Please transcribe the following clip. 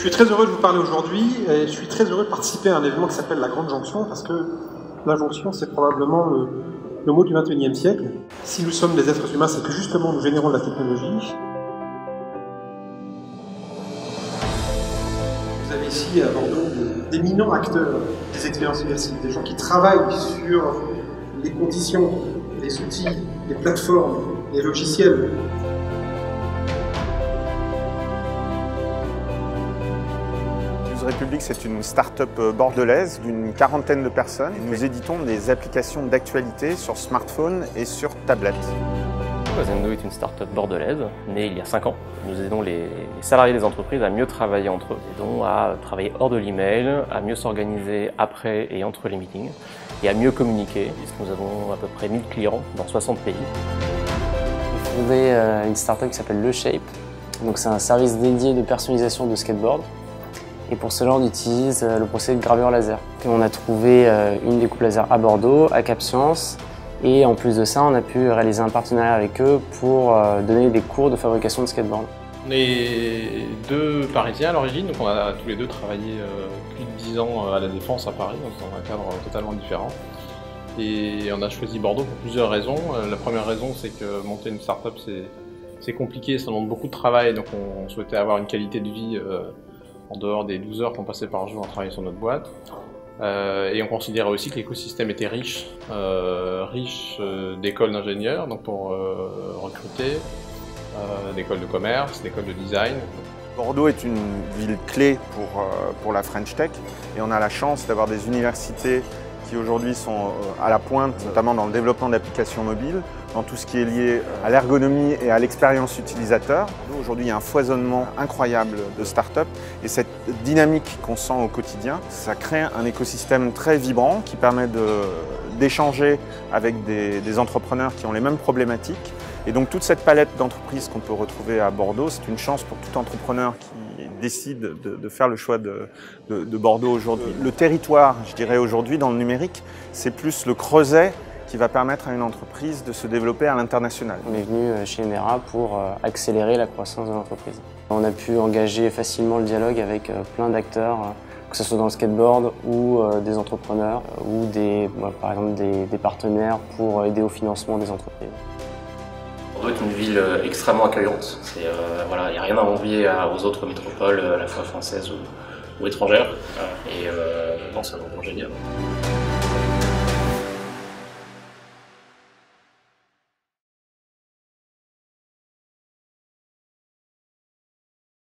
suis très heureux de vous parler aujourd'hui et je suis très heureux de participer à un événement qui s'appelle la Grande Jonction parce que la jonction, c'est probablement le mot du XXIe siècle. Si nous sommes des êtres humains, c'est que justement nous générons de la technologie. Vous avez ici à Bordeaux d'éminents acteurs des expériences immersives, des gens qui travaillent sur les conditions, les outils, les plateformes, les logiciels. République, c'est une start-up bordelaise d'une quarantaine de personnes. Nous éditons des applications d'actualité sur smartphone et sur tablette. Zendo est une start-up bordelaise, née il y a 5 ans. Nous aidons les salariés des entreprises à mieux travailler entre eux. Nous aidons à travailler hors de l'email, à mieux s'organiser après et entre les meetings, et à mieux communiquer, puisque nous avons à peu près 1000 clients dans 60 pays. J'ai fondé une start-up qui s'appelle Le Shape. Donc c'est un service dédié de personnalisation de skateboard. Et pour cela, on utilise le procédé de gravure laser. On a trouvé une découpe laser à Bordeaux, à Cap Science. Et en plus de ça, on a pu réaliser un partenariat avec eux pour donner des cours de fabrication de skateboard. On est deux Parisiens à l'origine, donc on a tous les deux travaillé plus de 10 ans à la Défense à Paris, dans un cadre totalement différent. Et on a choisi Bordeaux pour plusieurs raisons. La première raison, c'est que monter une start-up, c'est compliqué, ça demande beaucoup de travail, donc on souhaitait avoir une qualité de vie en dehors des 12 heures qu'on passait par jour à travailler sur notre boîte. Et on considérait aussi que l'écosystème était riche d'écoles d'ingénieurs, donc pour recruter, d'écoles de commerce, d'écoles de design. Bordeaux est une ville clé pour la French Tech et on a la chance d'avoir des universités qui aujourd'hui sont à la pointe, notamment dans le développement d'applications mobiles, dans tout ce qui est lié à l'ergonomie et à l'expérience utilisateur. Aujourd'hui, il y a un foisonnement incroyable de start-up et cette dynamique qu'on sent au quotidien, ça crée un écosystème très vibrant qui permet d'échanger avec des entrepreneurs qui ont les mêmes problématiques. Et donc toute cette palette d'entreprises qu'on peut retrouver à Bordeaux, c'est une chance pour tout entrepreneur qui décide de faire le choix de Bordeaux aujourd'hui. Le territoire, je dirais aujourd'hui, dans le numérique, c'est plus le creuset qui va permettre à une entreprise de se développer à l'international. On est venu chez Emera pour accélérer la croissance de l'entreprise. On a pu engager facilement le dialogue avec plein d'acteurs, que ce soit dans le skateboard ou des entrepreneurs ou par exemple des partenaires pour aider au financement des entreprises. Bordeaux est une ville extrêmement accueillante. Il n'y a rien à envier aux autres métropoles, à la fois françaises ou étrangères. Et je pense que c'est vraiment génial.